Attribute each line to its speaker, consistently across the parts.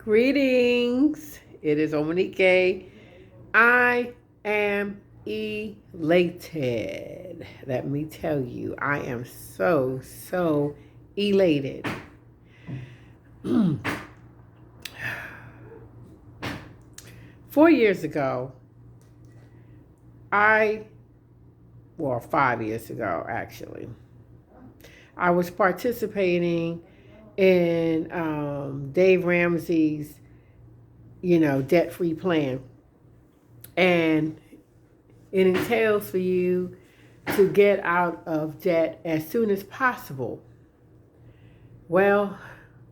Speaker 1: Greetings. It is O-MOW-KNEE-KAY. I am elated. Let me tell you, I am so elated. 4 years ago, 5 years ago, actually, I was participating in Dave Ramsey's, debt-free plan. And it entails for you to get out of debt as soon as possible. Well,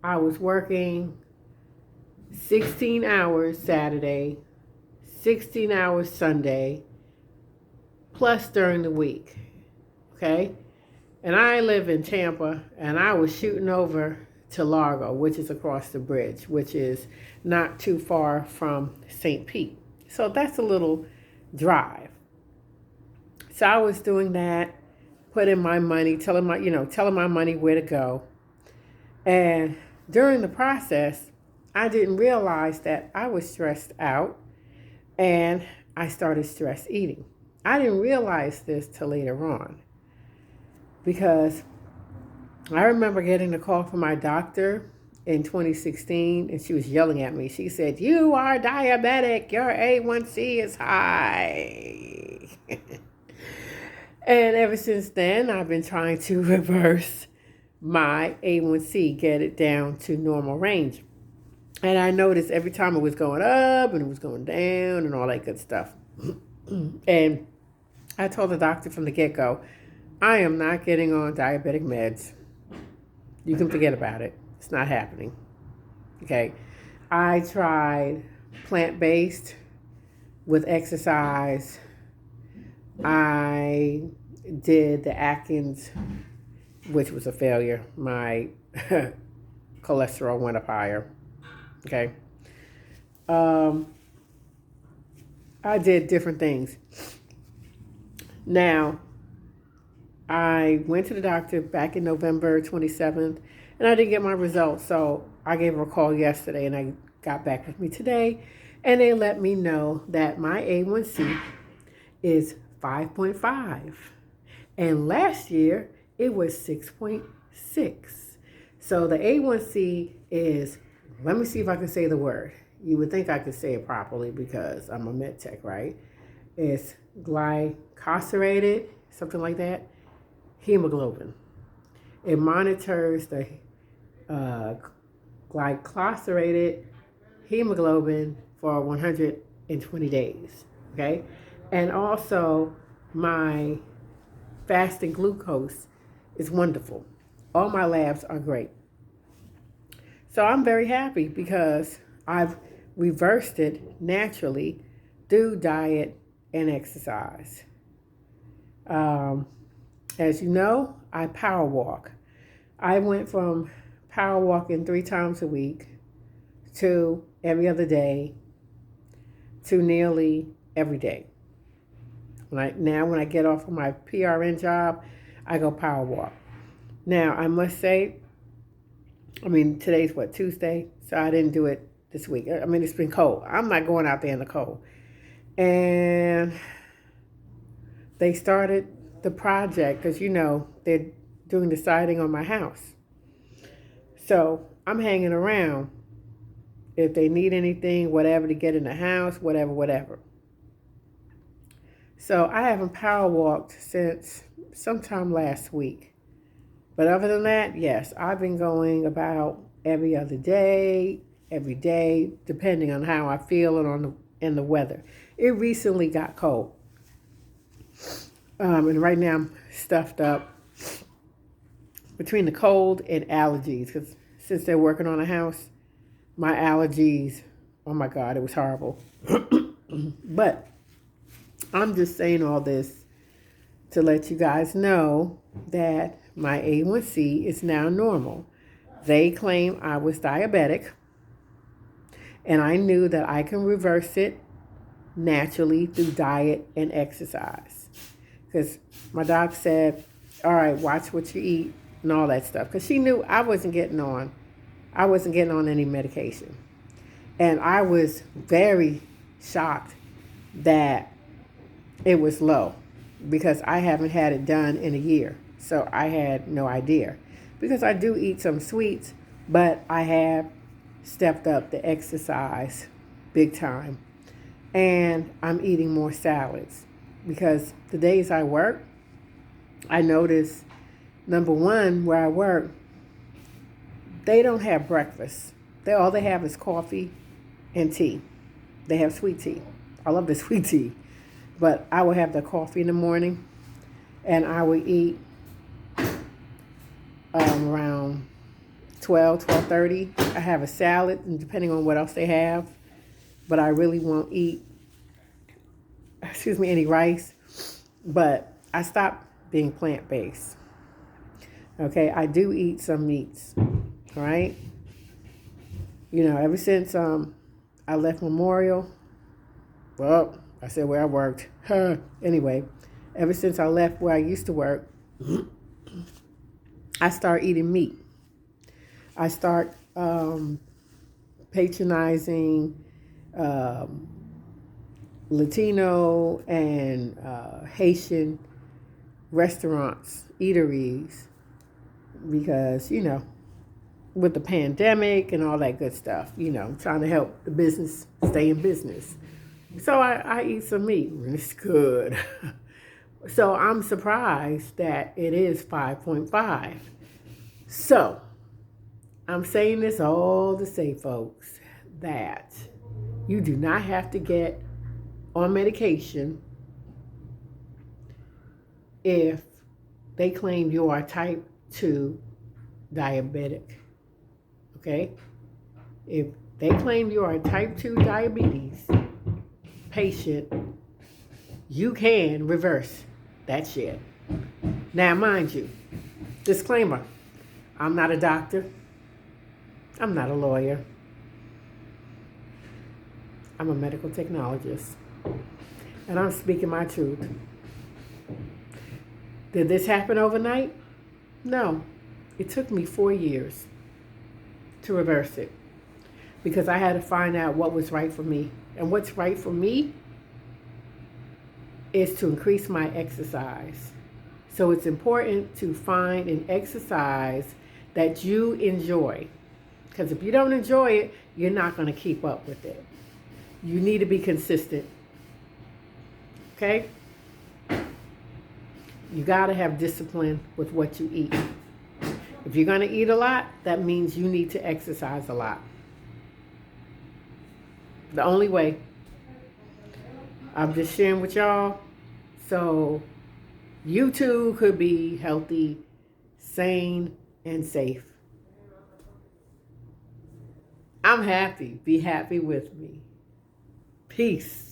Speaker 1: I was working 16 hours Saturday, 16 hours Sunday, plus during the week, okay? And I live in Tampa, and I was shooting over to Largo, which is across the bridge, which is not too far from St. Pete. So that's a little drive. So I was doing that, putting my money, telling my money where to go. And during the process, I didn't realize that I was stressed out, and I started stress eating. I didn't realize this till later on, because I remember getting a call from my doctor in 2016, and she was yelling at me. She said, "You are diabetic. Your A1C is high." And ever since then, I've been trying to reverse my A1C, get it down to normal range. And I noticed every time it was going up and it was going down and all that good stuff. And I told the doctor from the get-go, I am not getting on diabetic meds. You can forget about it. It's not happening. Okay. I tried plant-based with exercise. I did the Atkins, which was a failure. My cholesterol went up higher. Okay. I did different things. Now, I went to the doctor back in November 27th, and I didn't get my results. So I gave her a call yesterday, and I got back with me today, and they let me know that my A1C is 5.5. And last year, it was 6.6. So the A1C is, let me see if I can say the word. You would think I could say it properly because I'm a med tech, right? It's glycosylated, something like that, hemoglobin. It monitors the glycosylated hemoglobin for 120 days, okay? And also my fasting glucose is wonderful. All my labs are great. So I'm very happy because I've reversed it naturally through diet and exercise. As you know, I power walk. I went from power walking 3 times a week to every other day to nearly every day. When I get off of my PRN job, I go power walk. Now, I must say, today's Tuesday? So I didn't do it this week. It's been cold. I'm not going out there in the cold. And they started the project because, they're doing the siding on my house. So I'm hanging around if they need anything, whatever, to get in the house, whatever. So I haven't power walked since sometime last week. But other than that, yes, I've been going about every other day, every day, depending on how I feel and the weather. It recently got cold. And right now I'm stuffed up between the cold and allergies, because since they're working on a house, my allergies, oh my God, it was horrible. But I'm just saying all this to let you guys know that my A1C is now normal. They claim I was diabetic, and I knew that I can reverse it naturally through diet and exercise. Because my doc said, all right, watch what you eat and all that stuff. Because she knew I wasn't getting on any medication. And I was very shocked that it was low because I haven't had it done in a year. So I had no idea. Because I do eat some sweets, but I have stepped up the exercise big time. And I'm eating more salads because the days I work, I notice, number one, where I work, they don't have breakfast. All they have is coffee and tea. They have sweet tea. I love the sweet tea. But I will have the coffee in the morning, and I will eat around 12:30. I have a salad, and depending on what else they have. But I really won't eat, any rice. But I stopped being plant-based. Okay, I do eat some meats, right? Ever since I left Memorial, well, I said where I worked. Anyway, ever since I left where I used to work, I start eating meat. I start patronizing Latino and Haitian restaurants, eateries, because, with the pandemic and all that good stuff, trying to help the business stay in business. So I eat some meat, and it's good. So I'm surprised that it is 5.5. So I'm saying this all to say, folks, that you do not have to get on medication if they claim you are type 2 diabetic. Okay? If they claim you are a type 2 diabetes patient, you can reverse that shit. Now, mind you, disclaimer, I'm not a doctor. I'm not a lawyer. I'm a medical technologist. And I'm speaking my truth. Did this happen overnight? No. It took me 4 years to reverse it because I had to find out what was right for me. And what's right for me is to increase my exercise. So it's important to find an exercise that you enjoy. Because if you don't enjoy it, you're not going to keep up with it. You need to be consistent. Okay? You got to have discipline with what you eat. If you're going to eat a lot, that means you need to exercise a lot. The only way. I'm just sharing with y'all so you too could be healthy, sane, and safe. I'm happy. Be happy with me. Peace.